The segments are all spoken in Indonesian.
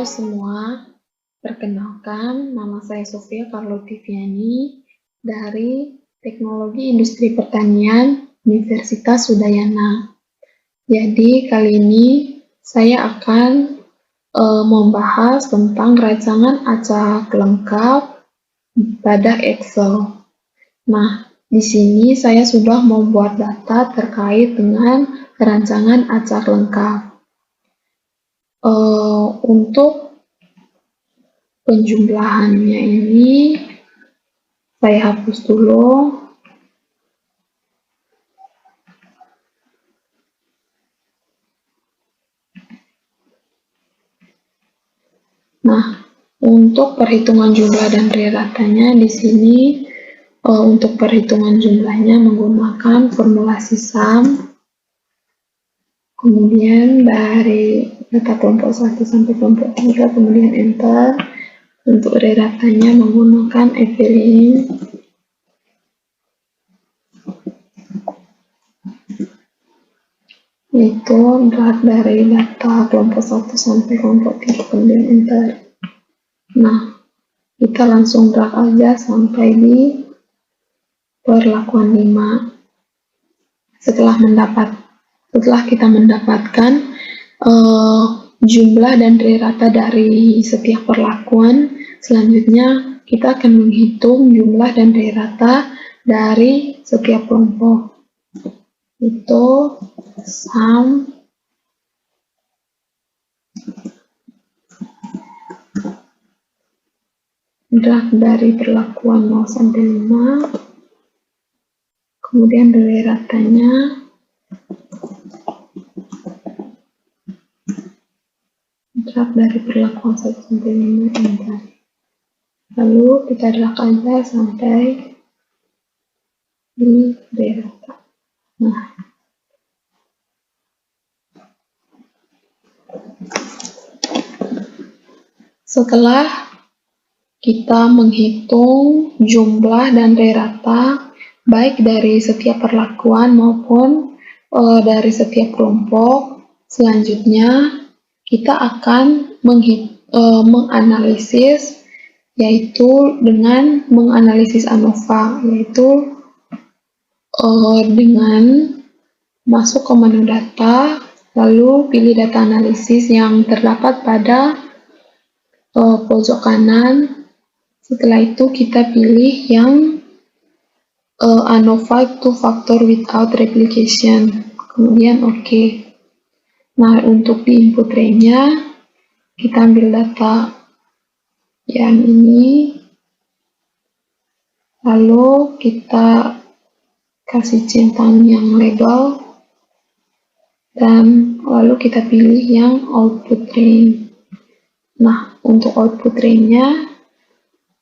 semua, perkenalkan nama saya Sofia Karlotiviani dari Teknologi Industri Pertanian Universitas Udayana. Jadi kali ini saya akan membahas tentang rancangan acak lengkap pada Excel. Nah, di sini saya sudah membuat data terkait dengan rancangan acak lengkap. Untuk penjumlahannya ini saya hapus dulu. Nah, untuk perhitungan jumlah dan ratanya di sini untuk perhitungan jumlahnya menggunakan formulasi sum. Kemudian dari data kelompok 1 sampai kelompok 3, kemudian enter. Untuk ratanya menggunakan evaluate. Itu dari data kelompok 1 sampai kelompok 3, kemudian enter. Nah, kita langsung drag aja sampai di perlakuan 5. Setelah kita mendapatkan jumlah dan rata dari setiap perlakuan, selanjutnya kita akan menghitung jumlah dan rata dari setiap kelompok. Itu sum drag dari perlakuan 0 sampai 5, kemudian dari ratanya, drag dari perlakuan 1 sampai 5, enter. Lalu kita drag aja sampai di rata. Nah, setelah kita menghitung jumlah dan rata baik dari setiap perlakuan maupun dari setiap kelompok, selanjutnya kita akan menganalisis, yaitu dengan menganalisis ANOVA, yaitu dengan masuk ke menu data, lalu pilih data analisis yang terdapat pada pojok kanan. Setelah itu kita pilih yang ANOVA two factor without replication, kemudian OK. Nah, untuk di input range-nya kita ambil data yang ini, lalu kita kasih centang yang legal, dan lalu kita pilih yang output range. Nah, untuk output range-nya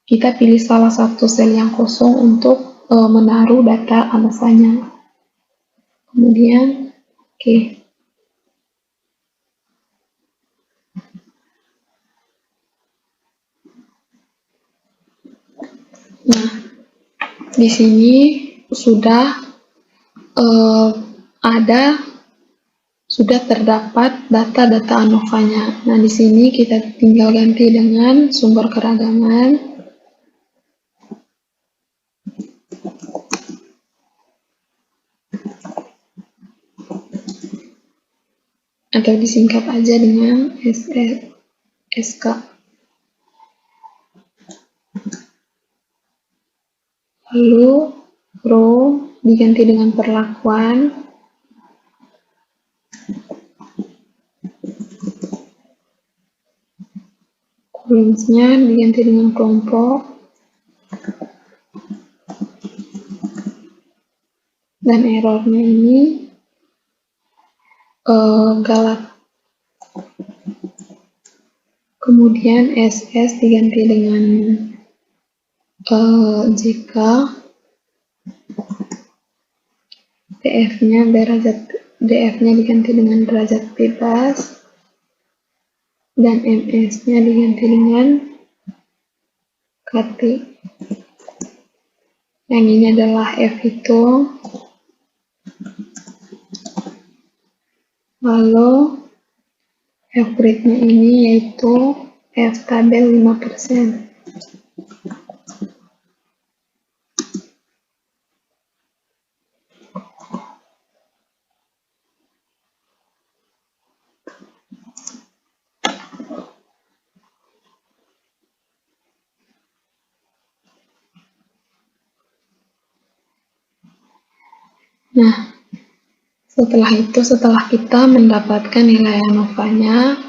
kita pilih salah satu sel yang kosong untuk menaruh data ANOVA-nya. Kemudian OK. Nah, di sini sudah terdapat data-data ANOVA-nya. Nah, di sini kita tinggal ganti dengan sumber keragaman. Atau disingkat aja dengan SK. Lalu row diganti dengan perlakuan. Columns-nya diganti dengan kelompok. Dan errornya ini galak. Kemudian SS diganti dengan JK. DF-nya diganti dengan derajat bebas, dan MS-nya diganti dengan KT. Yang ini adalah F itu. Lalu F-grade-nya ini yaitu F tabel 5%. Nah, setelah kita mendapatkan nilai ANOVA-nya,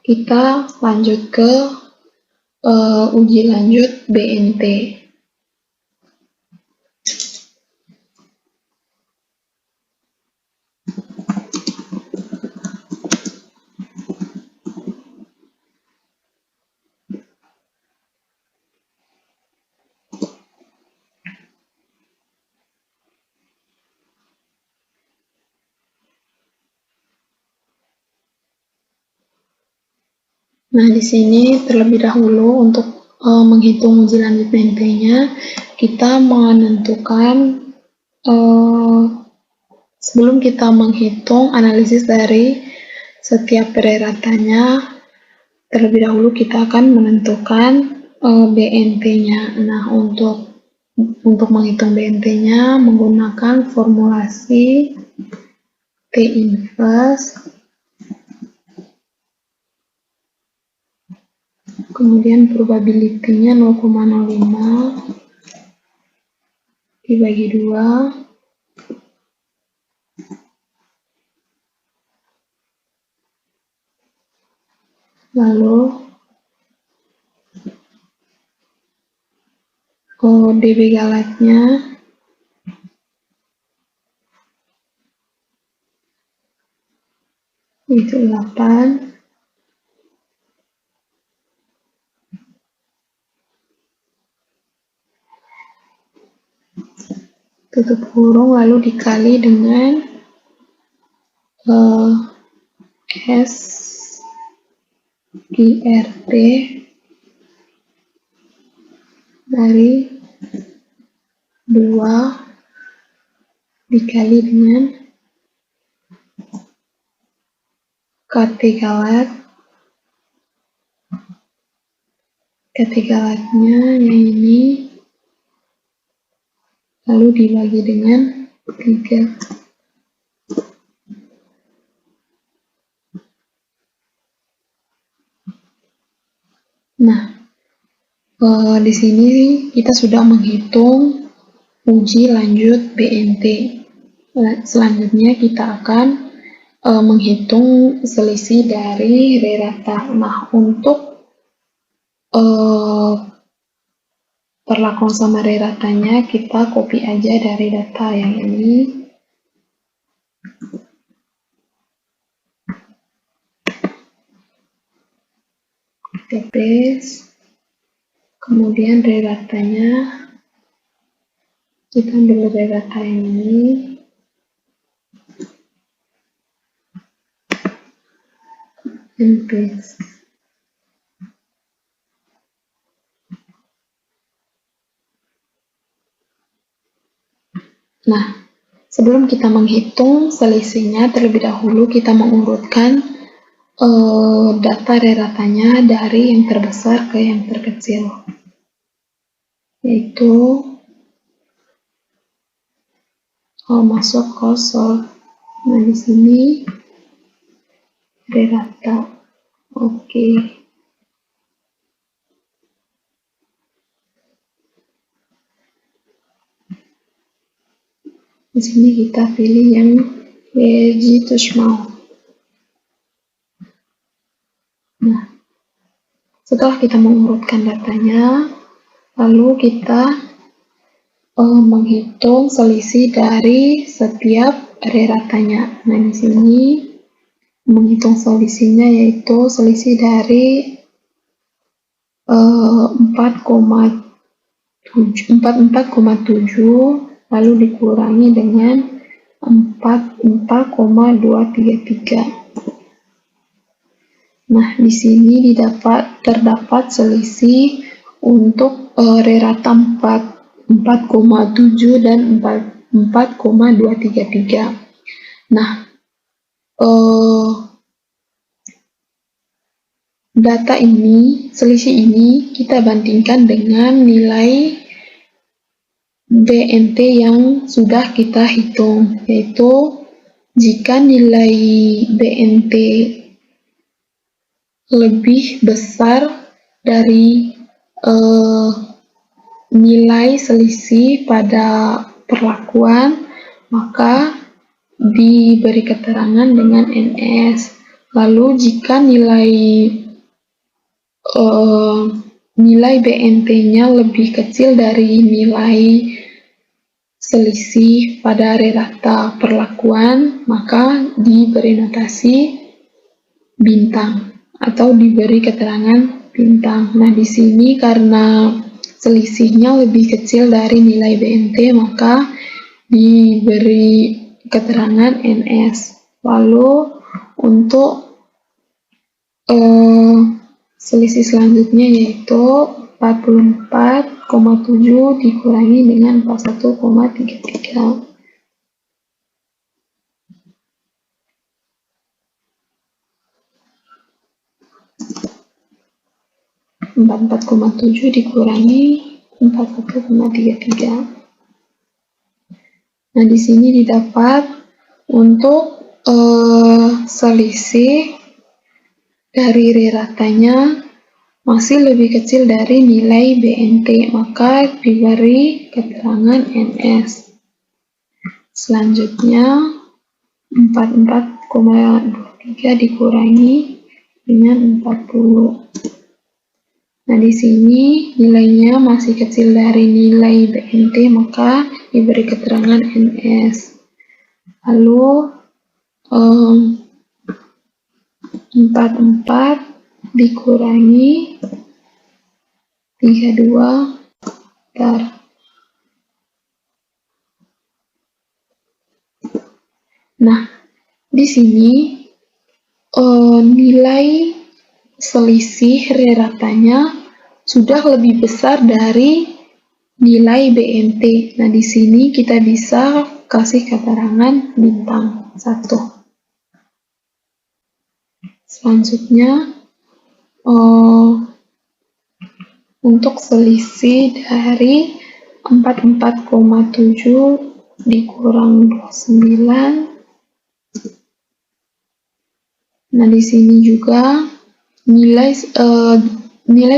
kita lanjut ke uji lanjut BNT. Nah, di sini terlebih dahulu untuk menghitung uji lanjut BNT-nya, kita menentukan sebelum kita menghitung analisis dari setiap rata-nya, terlebih dahulu kita akan menentukan BNT-nya. Nah, untuk menghitung BNT-nya menggunakan formulasi T inverse, kemudian probability-nya 0,05 dibagi 2, lalu dB galatnya itu 8, tutup kurung lalu dikali dengan S IRT dari 2 dikali dengan KT galatnya yang ini, lalu dibagi dengan 3. Nah, di sini kita sudah menghitung uji lanjut BNT. Selanjutnya kita akan menghitung selisih dari rata. Nah, untuk perlakuan sama ratanya kita copy aja dari data yang ini. Kita paste, kemudian ratanya kita ambil rata yang ini, dan paste. Nah, sebelum kita menghitung selisihnya, terlebih dahulu kita mengurutkan data ratanya dari yang terbesar ke yang terkecil, yaitu masuk kosong. Nah, di sini rata. Oke. Di sini kita pilih yang Vegetation. Nah, setelah kita mengurutkan datanya, lalu kita menghitung selisih dari setiap ratanya. Nah, di sini menghitung selisihnya yaitu selisih dari 44,7 lalu dikurangi dengan 44,233. Nah, di sini terdapat selisih untuk rata 4,7 dan 4,233. Nah, data ini, selisih ini kita bandingkan dengan nilai BNT yang sudah kita hitung, yaitu jika nilai BNT lebih besar dari nilai selisih pada perlakuan, maka diberi keterangan dengan NS. Lalu jika nilai BNT-nya lebih kecil dari nilai selisih pada rata perlakuan, maka diberi notasi bintang atau diberi keterangan bintang. Nah, di sini karena selisihnya lebih kecil dari nilai BNT, maka diberi keterangan NS. Lalu untuk selisih selanjutnya yaitu 44,7 dikurangi dengan 41,33. 44,7 dikurangi 41,33. Nah, di sini didapat untuk selisih dari ratanya masih lebih kecil dari nilai BNT, maka diberi keterangan NS. Selanjutnya 44,23 dikurangi dengan 40. Nah, di sini nilainya masih kecil dari nilai BNT, maka diberi keterangan NS. Lalu 44 dikurangi 32 bentar. Nah, di sini nilai selisih ratanya sudah lebih besar dari nilai BNT. Nah, di sini kita bisa kasih keterangan bintang 1. Selanjutnya, untuk selisih dari 44,7 dikurang 29. Nah, di sini juga nilai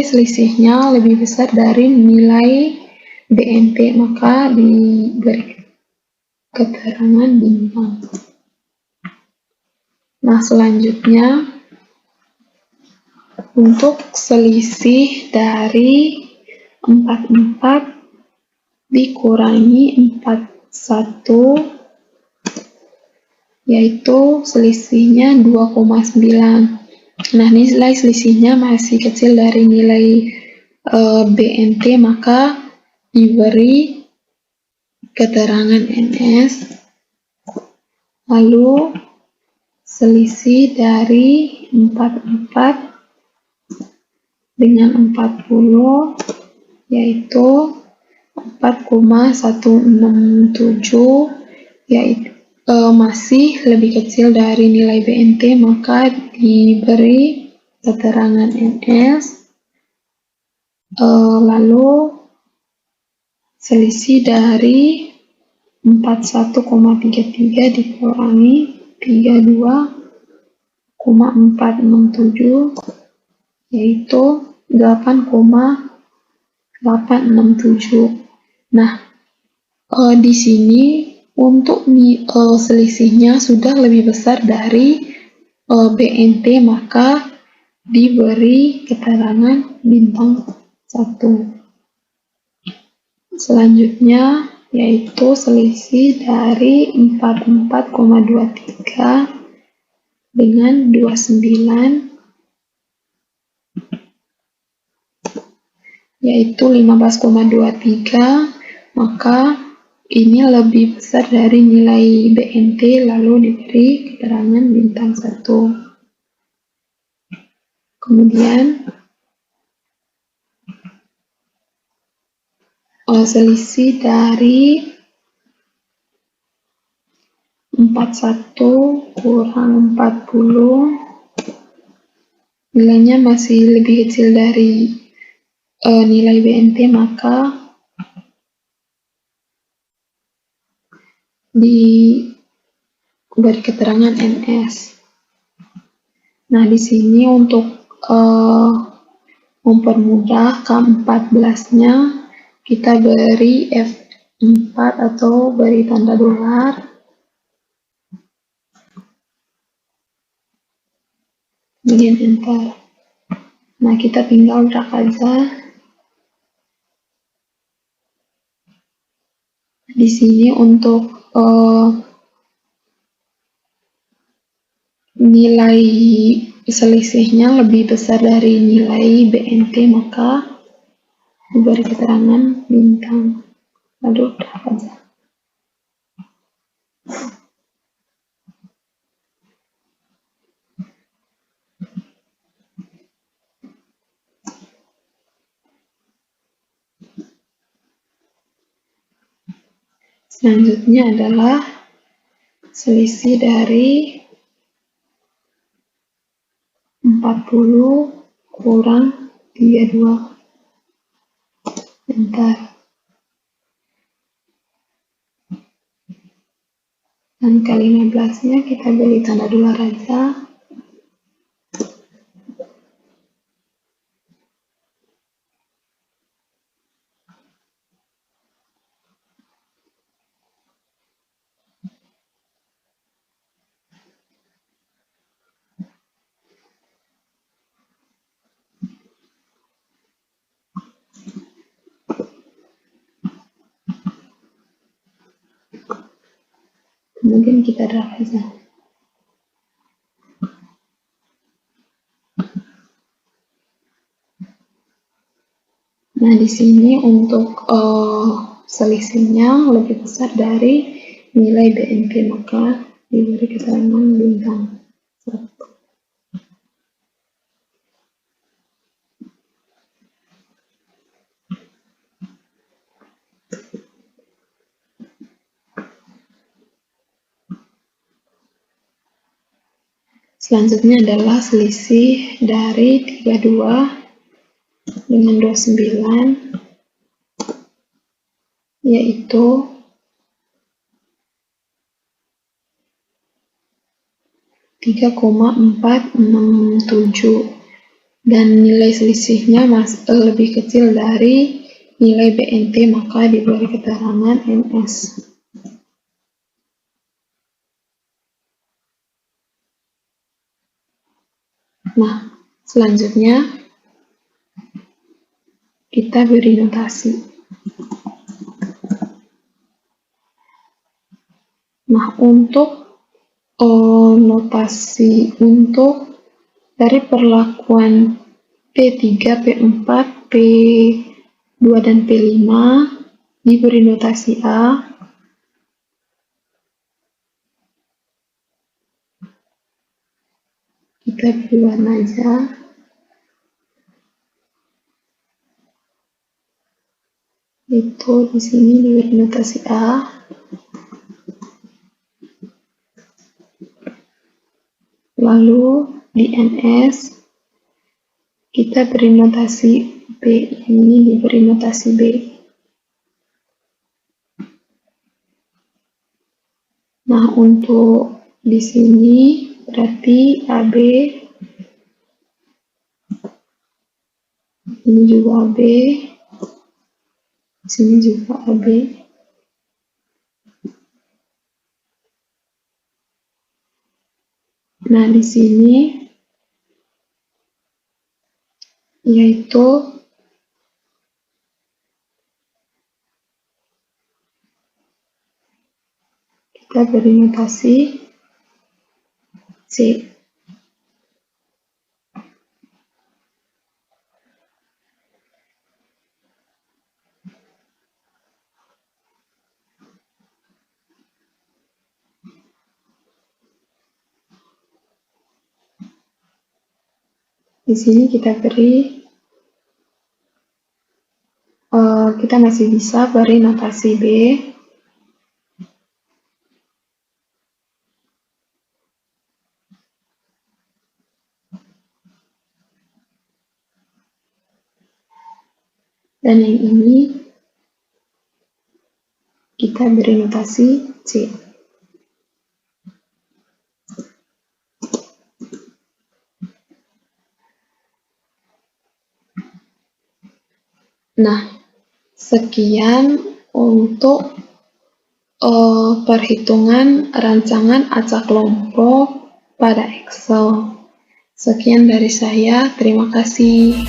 selisihnya lebih besar dari nilai BNT, maka diberi keterangan bintang. Nah, selanjutnya untuk selisih dari 44 dikurangi 41, yaitu selisihnya 2,9. Nah, nilai selisihnya masih kecil dari nilai BNT, maka diberi keterangan NS. Lalu selisih dari 44 dengan 40 yaitu 4,167, yaitu masih lebih kecil dari nilai BNT, maka diberi keterangan NS. Lalu selisih dari 41,33 dikurangi 32,467 yaitu 8,867. Nah, di sini untuk selisihnya sudah lebih besar dari BNT, maka diberi keterangan bintang 1. Selanjutnya yaitu selisih dari 44,23 dengan 29 yaitu 15,23, maka ini lebih besar dari nilai BNT, lalu diberi keterangan bintang 1. Kemudian selisih dari 41 kurang 40 nilainya masih lebih kecil dari nilai BNT, maka diberi keterangan NS. Nah, di sini untuk mempermudah ke-14-nya, kita beri F4 atau beri tanda dolar. Kemudian enter. Nah, kita tinggal drag aja. Di sini untuk nilai selisihnya lebih besar dari nilai BNT, maka diberi keterangan bintang. Lalu drag aja. Selanjutnya adalah selisih dari 40 kurang 32. Enter. Dan ke-15-nya kita beri tanda dolar aja. Kemudian kita drag aja. Nah, di sini untuk selisihnya lebih besar dari nilai BNP, maka diberi keterangan bintang 1. Selanjutnya adalah selisih dari 32 dengan 29, yaitu 3,467, dan nilai selisihnya lebih kecil dari nilai BNT, maka diberi keterangan NS. Nah, selanjutnya kita beri notasi. Nah, untuk notasi untuk dari perlakuan P3, P4, P2, dan P5 diberi notasi A. Kita beri warna aja. Itu di sini diberi notasi A. Lalu di NS kita beri notasi B, ini diberi notasi B. Nah, untuk di sini berarti AB, ini juga AB, sini juga AB. Nah, di sini yaitu kita beri notasi C. Di sini kita beri, kita masih bisa beri notasi B. dan yang ini kita beri notasi C. Nah, sekian untuk perhitungan rancangan acak kelompok pada Excel. Sekian dari saya, terima kasih.